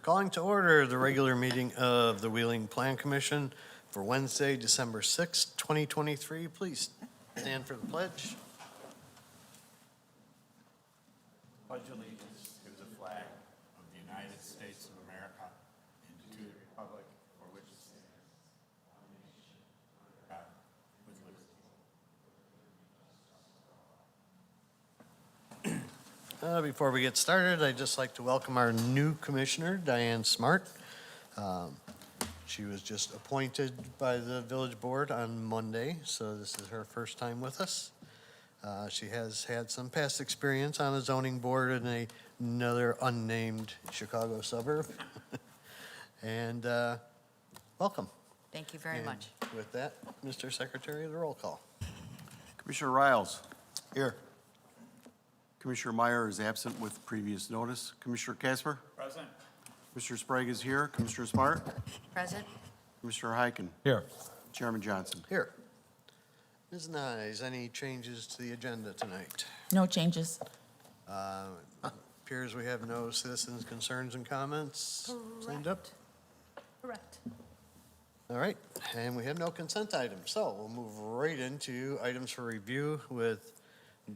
Calling to order the regular meeting of the Wheeling Plan Commission for Wednesday, December 6th, 2023. Please stand for the pledge. Pledge allegiance to the flag of the United States of America and to the republic for which it stands, one nation, under God, with liberty. Before we get started, I'd just like to welcome our new commissioner, Diane Smart. She was just appointed by the village board on Monday, so this is her first time with us. She has had some past experience on a zoning board in another unnamed Chicago suburb. And welcome. Thank you very And much. with that, Mr. Secretary, the roll call. Commissioner Riles. Here. Commissioner Meyer is absent with previous notice. Commissioner Casper. Present. Commissioner Sprague is here. Commissioner Smart. Present? Commissioner Heiken. Here. Chairman Johnson. Here. Ms. Nyes, any changes to the agenda tonight? No changes. Appears we have no citizens' concerns and comments signed up. Correct. All right, and we have no consent items, so we'll move right into items for review with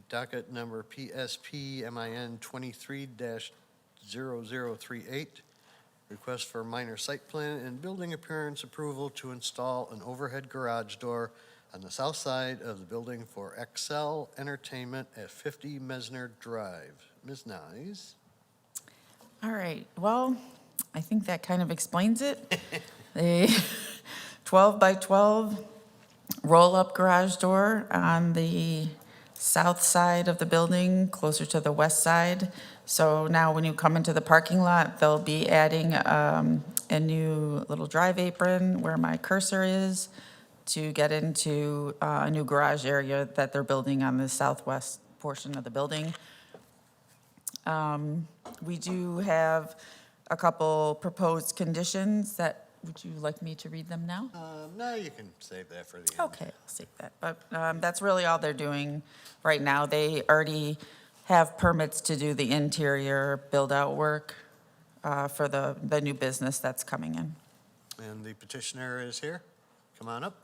docket number PSP MIN 23-0038. Request for minor site plan and building appearance approval to install an overhead garage door on the south side of the building for Accel Entertainment at 50 Messner Drive. Ms. Nyes? All right, well, I think that kind of explains it. The 12 by 12 roll-up garage door on the south side of the building, closer to the west side. So now when you come into the parking lot, they'll be adding a new little drive apron where my cursor is to get into a new garage area that they're building on the southwest portion of the building. We do have a couple proposed conditions that, would you like me to read them now? No, you can save that for the end. Okay, I'll save that. But that's really all they're doing right now. They already have permits to do the interior build-out work for the new business that's coming in. And the petitioner is here. Come on up.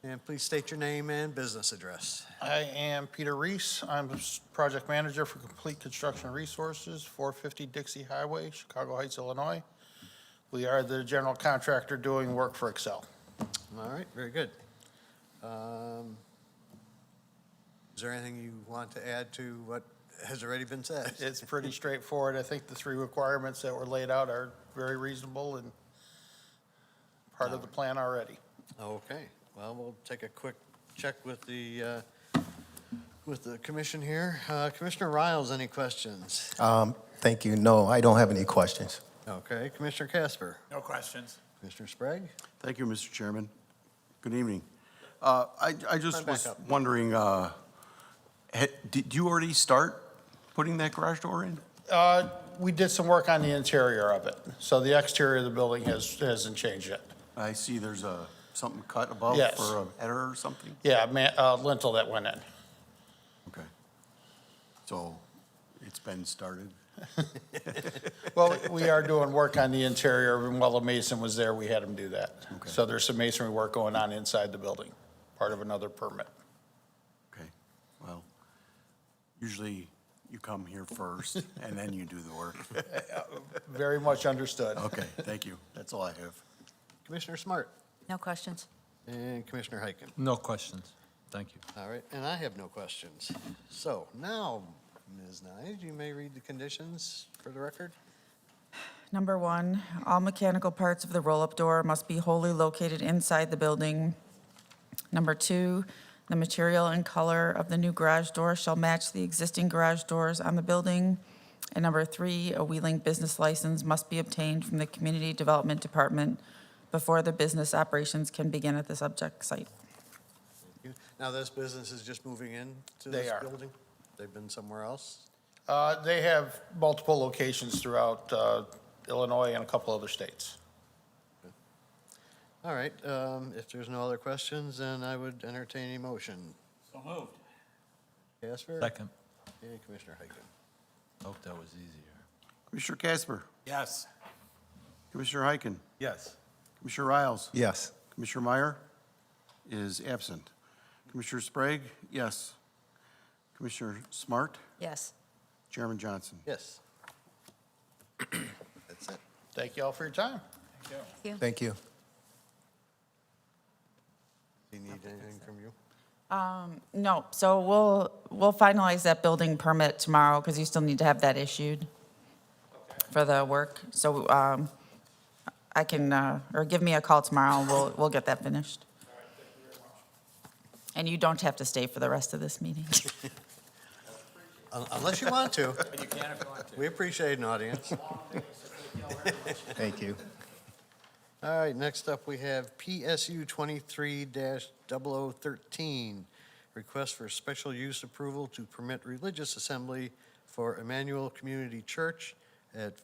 And please state your name and business address. I am Peter Reese. I'm project manager for Complete Construction Resources, 450 Dixie Highway, Chicago Heights, Illinois. We are the general contractor doing work for Accel. All right, very good. Is there anything you want to add to what has already been said? It's pretty straightforward. I think the three requirements that were laid out are very reasonable and part of the plan already. Okay, well, we'll take a quick check with the commission here. Commissioner Riles, any questions? Thank you. No, I don't have any questions. Okay, Commissioner Casper. No questions. Commissioner Sprague? Thank you, Mr. Chairman. Good evening. I just Come back was up. wondering, did you already start putting that garage door in? We did some work on the interior of it, so the exterior of the building hasn't changed yet. I see there's something cut above Yes. for a header or something? Yeah, lintel that went in. Okay. So it's been started? Well, we are doing work on the interior, and while the mason was there, we had him do that. Okay. So there's some masonry work going on inside the building, part of another permit. Okay, well, usually you come here first and then you do the work. Very much understood. Okay, thank you. That's all I have. Commissioner Smart? No questions? And Commissioner Heiken? No questions. Thank you. All right, and I have no questions. So now, Ms. Nyes, you may read the conditions for the record. Number 1, all mechanical parts of the roll-up door must be wholly located inside the building. Number 2, the material and color of the new garage door shall match the existing garage doors on the building. And number 3, a Wheeling business license must be obtained from the Community Development Department before the business operations can begin at the subject site. Now, this business is just moving into They this are. building? They've been somewhere else? They have multiple locations throughout Illinois and a couple other states. All right, if there's no other questions, then I would entertain a motion. So moved. Casper? Second. And Commissioner Heiken. Hope that was easier. Commissioner Casper, Yes. Commissioner Heiken, Yes. Commissioner Riles, Yes. Commissioner Meyer is absent. Commissioner Sprague, yes. Commissioner Smart, Yes. Chairman Johnson. Yes. That's it. Thank you all for your time. Thank you. Do you need anything from you? No, so we'll finalize that building permit tomorrow because you still need to have that issued for the work. So I can, or give me a call tomorrow and we'll get that finished. And you don't have to stay for the rest of this meeting. Unless you want to. But you can if you want to. We appreciate an audience. Thank you. All right, next up, we have PSU 23-0013, request for special use approval to permit religious assembly for Immanuel Community Church at,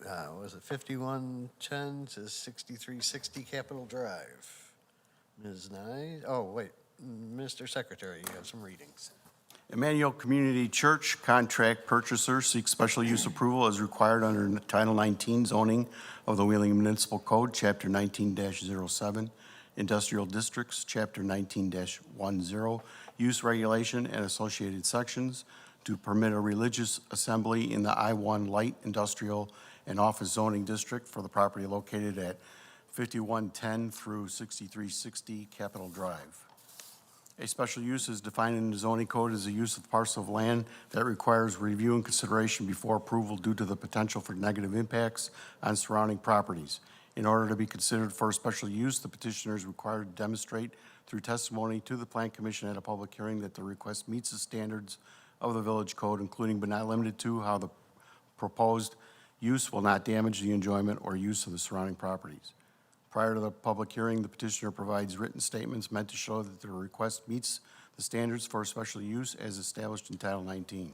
was it 5110 to 6360 Capitol Drive? Ms. Nye, oh, wait, Mr. Secretary, you have some readings. Immanuel Community Church contract purchaser seeks special use approval as required under Title 19 zoning of the Wheeling Municipal Code, Chapter 19-07, Industrial Districts, Chapter 19-10, Use Regulation and associated sections to permit a religious assembly in the I-1 Light Industrial and Office Zoning District for the property located at 5110 through 6360 Capitol Drive. A special use is defined in the zoning code as a use of parcel of land that requires review and consideration before approval due to the potential for negative impacts on surrounding properties. In order to be considered for a special use, the petitioner is required to demonstrate through testimony to the Plan Commission at a public hearing that the request meets the standards of the village code, including but not limited to how the proposed use will not damage the enjoyment or use of the surrounding properties. Prior to the public hearing, the petitioner provides written statements meant to show that the request meets the standards for special use as established in Title 19.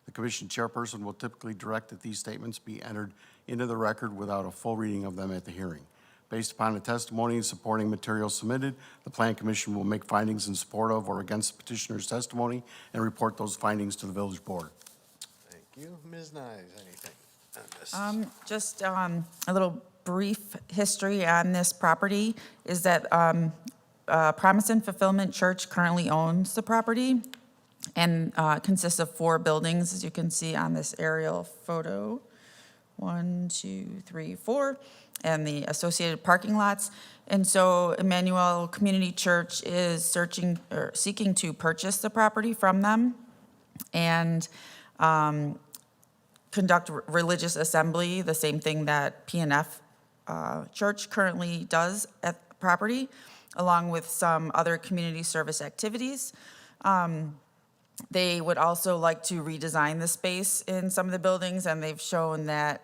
The commission chairperson will typically direct that these statements be entered into the record without a full reading of them at the hearing. Based upon the testimony and supporting materials submitted, the Plan Commission will make findings in support of or against the petitioner's testimony and report those findings to the village board. Thank you. Ms. Nye, anything on this? Just a little brief history on this property is that Promise and Fulfillment Church currently owns the property and consists of 4 buildings, as you can see on this aerial photo. 1, 2, 3, 4, and the associated parking lots. And so Immanuel Community Church is seeking to purchase the property from them and conduct religious assembly, the same thing that P&F Church currently does at the property, along with some other community service activities. They would also like to redesign the space in some of the buildings, and they've shown that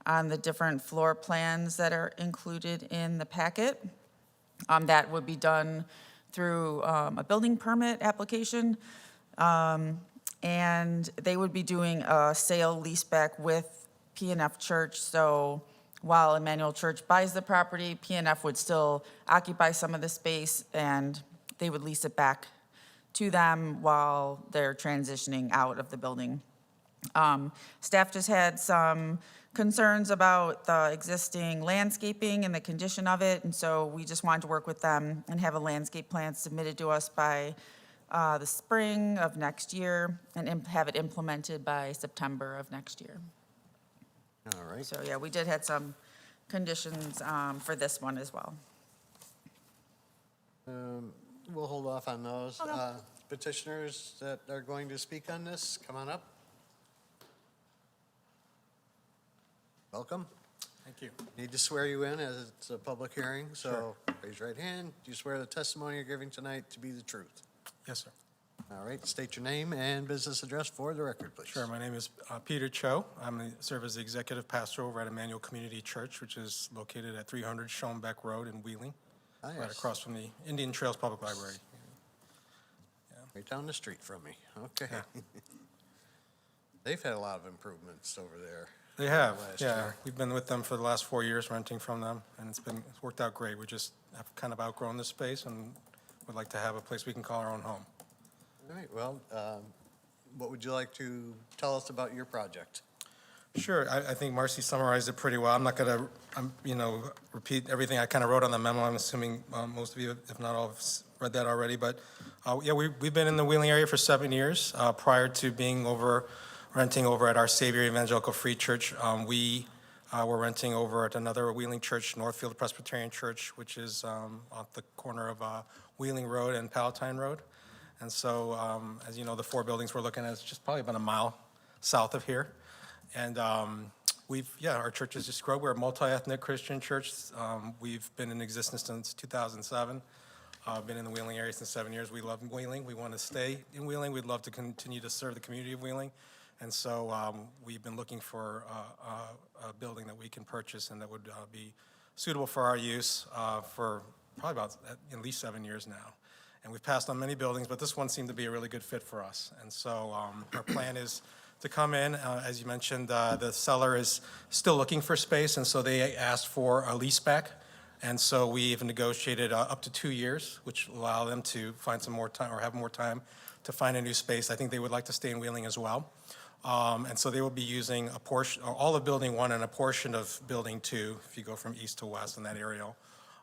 on the different floor plans that are included in the packet. That would be done through a building permit application. And they would be doing a sale leaseback with P&F Church. So while Immanuel Church buys the property, P&F would still occupy some of the space and they would lease it back to them while they're transitioning out of the building. Staff just had some concerns about the existing landscaping and the condition of it, and so we just wanted to work with them and have a landscape plan submitted to us by the spring of next year and have it implemented by September of next year. All right. So, yeah, we did had some conditions for this one as well. We'll hold off on those. Petitioners that are going to speak on this, come on up. Welcome. Thank you. Need to swear you in as it's a public hearing, so raise your right hand. Do you swear the testimony you're giving tonight to be the truth? Yes, sir. All right, state your name and business address for the record, please. Sure. My name is Peter Cho. Serve as the executive pastor over at Immanuel Community Church, which is located at 300 Schoenbeck Road in Wheeling, right Nice. across from the Indian Trails Public Library. Right down the street from me. Okay. Yeah. They've had a lot of improvements over there. They have, Last yeah. year. We've been with them for the last 4 years, renting from them, and it's worked out great. We just have kind of outgrown this space and would like to have a place we can call our own home. All right, well, what would you like to tell us about your project? Sure, I think Marcy summarized it pretty well. I'm not going to, repeat everything I kind of wrote on the memo. I'm assuming most of you, if not all, have read that already. But, yeah, we've been in the Wheeling area for 7 years. Prior to being renting over at our Savior Evangelical Free Church, we were renting over at another Wheeling church, Northfield Presbyterian Church, which is off the corner of Wheeling Road and Palatine Road. And so, as you know, the 4 buildings we're looking at is just probably about a mile south of here. And our church has just grown. We're a multi-ethnic Christian church. We've been in existence since 2007. Been in the Wheeling area since 7 years. We love Wheeling. We want to stay in Wheeling. We'd love to continue to serve the community of Wheeling. And so we've been looking for a building that we can purchase and that would be suitable for our use for probably about at least 7 years now. And we've passed on many buildings, but this one seemed to be a really good fit for us. And so our plan is to come in. As you mentioned, the seller is still looking for space, and so they asked for a lease back. And so we've negotiated up to 2 years, which will allow them to find some more time or have more time to find a new space. I think they would like to stay in Wheeling as well. And so they will be using a portion, or all of Building 1 and a portion of Building 2, if you go from east to west in that area.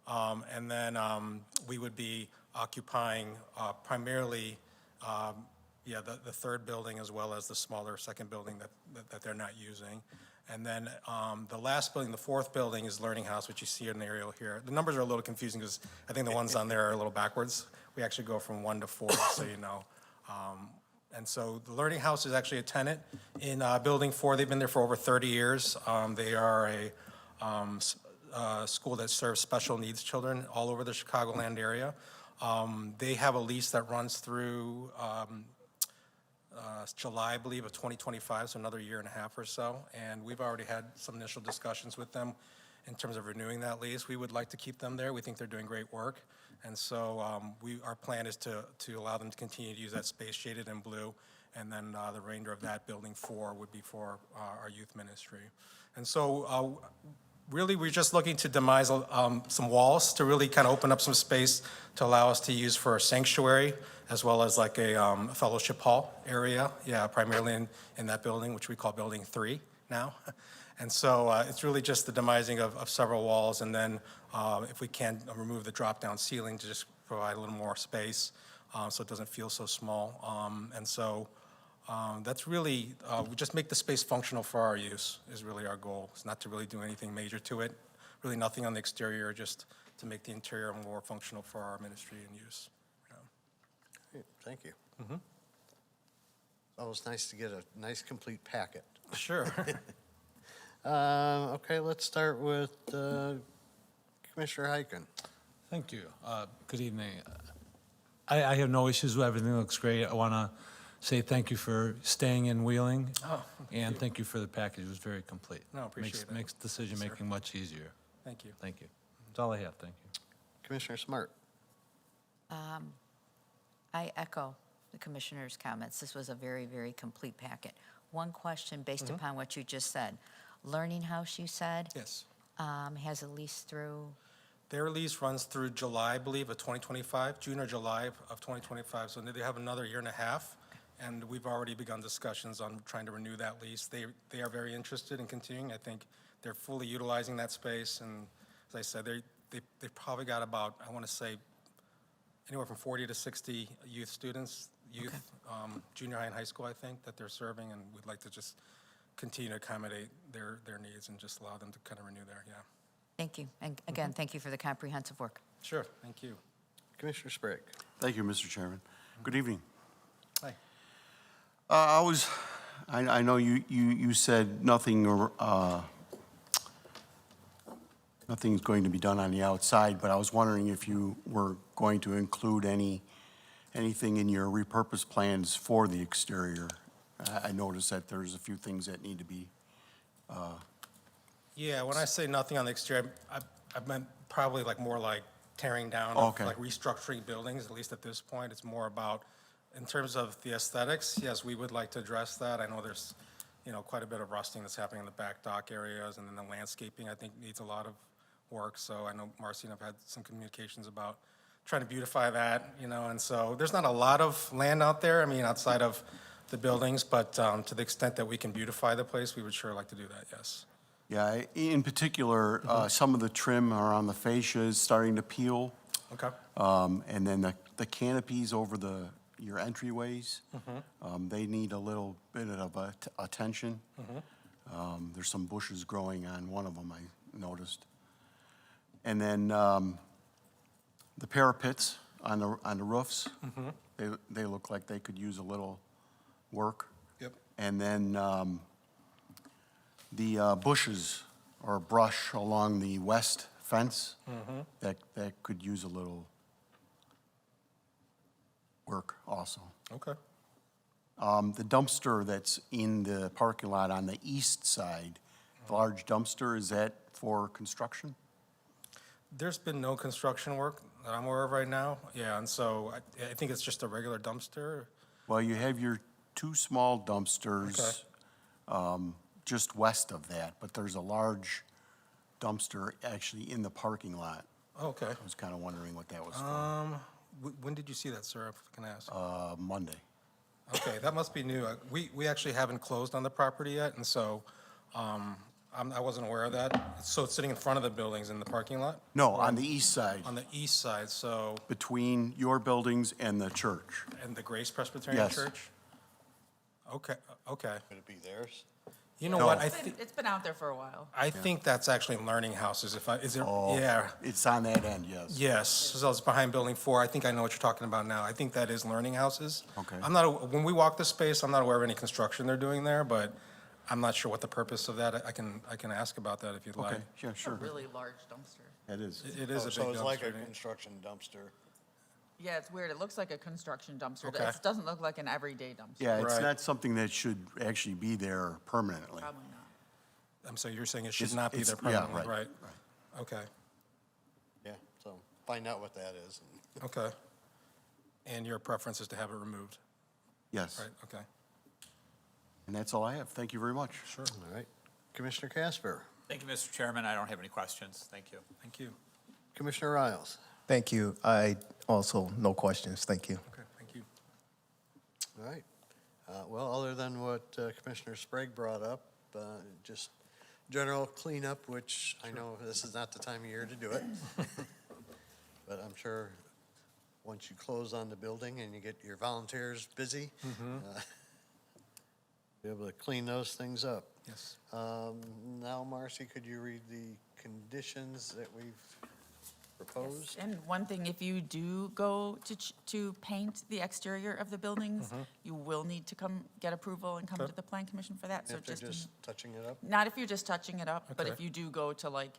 And then we would be occupying primarily the 3rd building as well as the smaller 2nd building that they're not using. And then the last building, the 4th building, is Learning House, which you see in the aerial here. The numbers are a little confusing because I think the ones on there are a little backwards. We actually go from 1 to 4, so you know. And so the Learning House is actually a tenant in Building 4. They've been there for over 30 years. They are a school that serves special needs children all over the Chicagoland area. They have a lease that runs through July, I believe, of 2025, so another year and a half or so. And we've already had some initial discussions with them in terms of renewing that lease. We would like to keep them there. We think they're doing great work. And so our plan is to allow them to continue to use that space shaded in blue. And then the remainder of that Building 4 would be for our youth ministry. And so really, we're just looking to demise some walls to really kind of open up some space to allow us to use for a sanctuary, as well as like a fellowship hall area, primarily in that building, which we call Building 3 now. And so it's really just the demising of several walls, and then if we can remove the drop-down ceiling to just provide a little more space so it doesn't feel so small. And so that's really, we just make the space functional for our use is really our goal. It's not to really do anything major to it, really nothing on the exterior, just to make the interior more functional for our ministry and use. Great, thank you. It's always nice to get a nice, complete packet. Sure. Okay, let's start with Commissioner Hyken. Thank you. Good evening. I have no issues with everything. Looks great. I want to say thank you for staying in Wheeling. And thank you for the package. It was very complete. No, appreciate it. Makes decision-making much easier. Thank you. Thank you. That's all I have. Thank you. Commissioner Smart. I echo the commissioner's comments. This was a very, very complete packet. One question based upon what you just said. Learning House, you said, Yes. has a lease through, Their lease runs through July, I believe, of 2025, June or July of 2025. So they have another year and a half, and we've already begun discussions on trying to renew that lease. They are very interested in continuing. I think they're fully utilizing that space, and as I said, they've probably got about, I want to say, anywhere from 40 to 60 youth students, junior high and high school, I think, that they're serving, and we'd like to just continue to accommodate their needs and just allow them to kind of renew there, thank you. And again, thank you for the comprehensive work. Sure, thank you. Commissioner Sprague. Thank you, Mr. Chairman. Good evening. Hi. I know you said nothing's going to be done on the outside, but I was wondering if you were going to include anything in your repurpose plans for the exterior. I noticed that there's a few things that need to be, Yeah, when I say nothing on the exterior, I meant probably more like tearing down, Okay. like restructuring buildings, at least at this point. It's more about, in terms of the aesthetics, yes, we would like to address that. I know there's, quite a bit of rusting that's happening in the back dock areas, and then the landscaping, I think, needs a lot of work. So I know Marcy and I've had some communications about trying to beautify that, and so there's not a lot of land out there. I mean, outside of the buildings, but to the extent that we can beautify the place, we would sure like to do that, yes. Yeah, in particular, some of the trim around the fascia is starting to peel. Okay, And then the canopies over your entryways, they need a little bit of attention. There's some bushes growing on one of them, I noticed. And then the parapets on the roofs, they look like they could use a little work. yep, And then the bushes or brush along the west fence, that could use a little work also. okay. The dumpster that's in the parking lot on the east side, the large dumpster, is that for construction? There's been no construction work that I'm aware of right now, yeah, and so I think it's just a regular dumpster. Well, you have your two small dumpsters just west of that, but there's a large dumpster actually in the parking lot. Okay. I was kind of wondering what that was for. When did you see that, sir, if I can ask? Monday. Okay, that must be new. We actually haven't closed on the property yet, and so I wasn't aware of that. So it's sitting in front of the buildings in the parking lot? No, on the east side, On the east side, so, between your buildings and the church. and the Grace Presbyterian Yes. Church? Okay, okay. Could it be theirs? You know No. what, It's been out there for a while. I think that's actually learning houses, is it, Oh, yeah. It's on that end, yes. Yes, so it's behind Building 4. I think I know what you're talking about now. I think that is learning houses. Okay. When we walk the space, I'm not aware of any construction they're doing there, but I'm not sure what the purpose of that. I can ask about that if you'd like. Okay, yeah, It's a sure. really large dumpster. It is. It is a big So it's like a dumpster. construction dumpster. Yeah, it's weird. It looks like a construction dumpster. Okay. It doesn't look like an everyday dumpster. Yeah, it's Right. not something that should actually be there permanently. Probably not. So you're saying it should It's- not be there it's- yeah, permanently, right? right, Okay, Yeah, so find out what that is. okay. And your preference is to have it removed, Yes, right? Okay. and that's all I have. Thank you very much. Sure, All right. Commissioner Casper, Thank you, Mr. Chairman. I don't have any questions. Thank you. thank you. Commissioner Riles. Thank you. I also, no questions. Thank you. Okay, thank you. All right. Well, other than what Commissioner Sprague brought up, just general cleanup, which I know this is not the time of year to do it. But I'm sure once you close on the building and you get your volunteers busy, be able to clean those things up. Yes. Now, Marcy, could you read the conditions that we've proposed? And one thing, if you do go to paint the exterior of the buildings, you will need to come get approval and come Okay. to the plan commission for that. So If they're just, just touching it up? not if you're just touching it up, but Okay. if you do go to like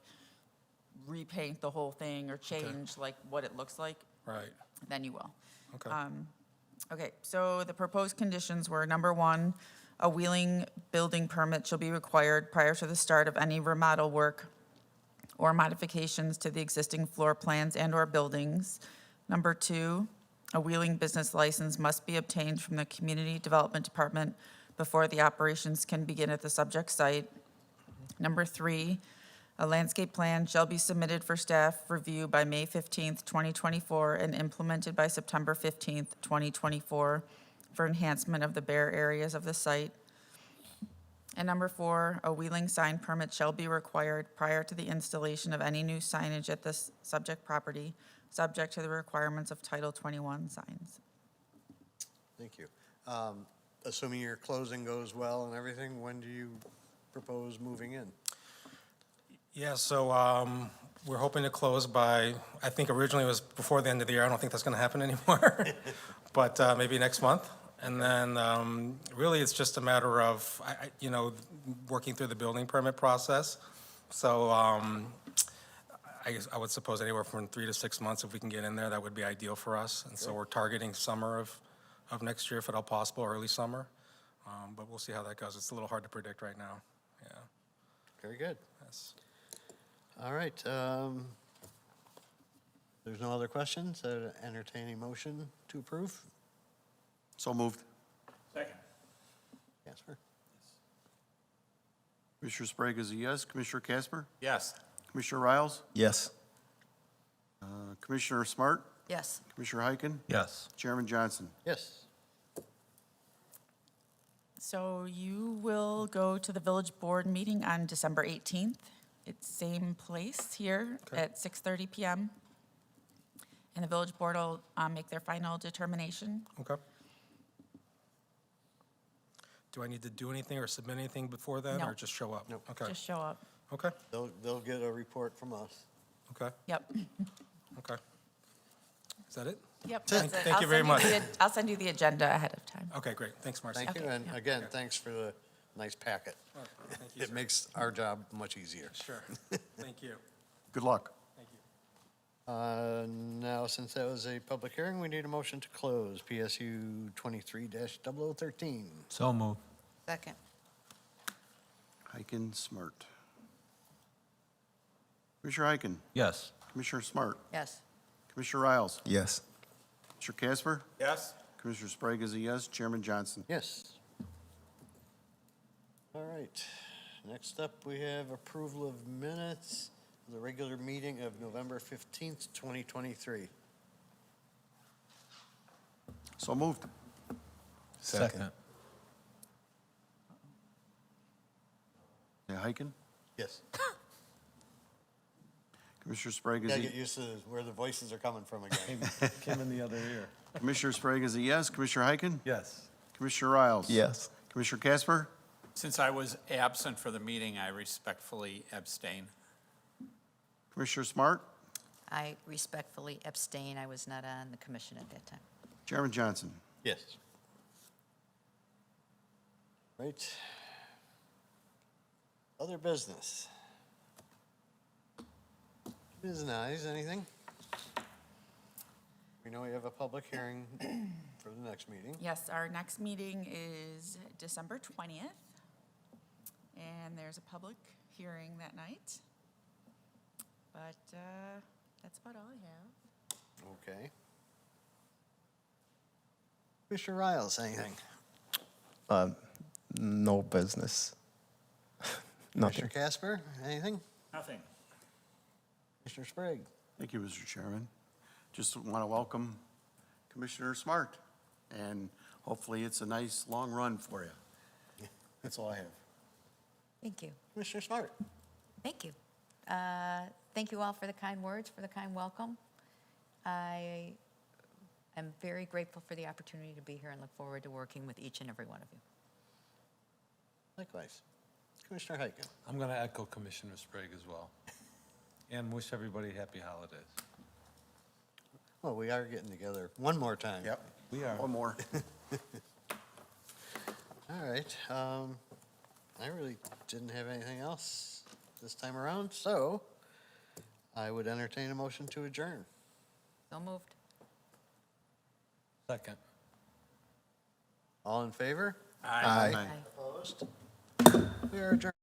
repaint the whole thing or change like what it looks like, Right, then you will. okay. Okay, so the proposed conditions were, number one, a wheeling building permit shall be required prior to the start of any remodel work or modifications to the existing floor plans and/or buildings. Number two, a wheeling business license must be obtained from the Community Development Department before the operations can begin at the subject site. Number three, a landscape plan shall be submitted for staff review by May 15th, 2024, and implemented by September 15th, 2024, for enhancement of the bare areas of the site. And number four, a wheeling sign permit shall be required prior to the installation of any new signage at this subject property, subject to the requirements of Title 21 signs. Thank you. Assuming your closing goes well and everything, when do you propose moving in? Yeah, so we're hoping to close by, I think originally it was before the end of the year. I don't think that's going to happen anymore, but maybe next month. And then really, it's just a matter of, working through the building permit process. So I guess I would suppose anywhere from 3 to 6 months, if we can get in there, that would be ideal for us. And so we're targeting summer of next year, if at all possible, early summer. But we'll see how that goes. It's a little hard to predict right now. Yeah. Very good. Yes. All right. There's no other questions. Entertain a motion to approve. So moved. Second. Casper? Commissioner Sprague is a yes. Commissioner Casper? Yes. Commissioner Riles? Yes. Commissioner Smart? Yes. Commissioner Heiken? Yes. Chairman Johnson? Yes. So you will go to the village board meeting on December 18th. It's same place here Okay. at 6:30 PM. And the village board will make their final determination. Okay. Do I need to do anything or submit anything before then, No. or just show up? Nope. Okay, Just show up. okay, They'll get a report from us. okay, Yep. okay. Is that it? Yep. Thank- that's it. thank I'll you very send much. I'll send you the agenda ahead of time. Okay, great. Thanks, Marcy. Thank you, Okay, and yeah. again, thanks for the nice packet. All right, thank you, It sir. makes our job much easier. Sure. Thank you. Good luck. Thank you. Now, since that was a public hearing, we need a motion to close PSU 23-0013. So moved. Second. Heiken, Smart. Commissioner Heiken, Yes. Commissioner Smart, Yes. Commissioner Riles, Yes. Commissioner Casper, Yes? Commissioner Sprague is a yes, Chairman Johnson. Yes. All right. Next up, we have approval of minutes of the regular meeting of November 15th, 2023. So moved. Second. Yeah, Heiken, Yes. Commissioner Sprague is Gotta a, get used to where the voices are coming from again. Came in the other ear. Commissioner Sprague is a yes, Commissioner Heiken, Yes. Commissioner Riles. Yes. Commissioner Casper, Since I was absent for the meeting, I respectfully abstain. Commissioner Smart, I respectfully abstain. I was not on the commission at that time. Chairman Johnson. Yes. Right. Other business. Ms. Nyes, anything? We know we have a public hearing for the next meeting. Yes, our next meeting is December 20th. And there's a public hearing that night. But that's about all I have. Okay. Commissioner Riles, anything? No business. Commissioner Nothing. Casper, anything? Nothing. Commissioner Sprague? Thank you, Mr. Chairman. Just want to welcome Commissioner Smart, and hopefully it's a nice, long run for you. That's all I have. Thank you. Commissioner Smart? Thank you. Thank you all for the kind words, for the kind welcome. I am very grateful for the opportunity to be here and look forward to working with each and every one of you. Likewise. Commissioner Heiken? I'm going to echo Commissioner Sprague as well. And wish everybody happy holidays. Well, we are getting together one more time. Yep. We are. One more. All right. I really didn't have anything else this time around, so I would entertain a motion to adjourn. So moved. Second. All in favor? Aye. Aye. Opposed? We are adjourned.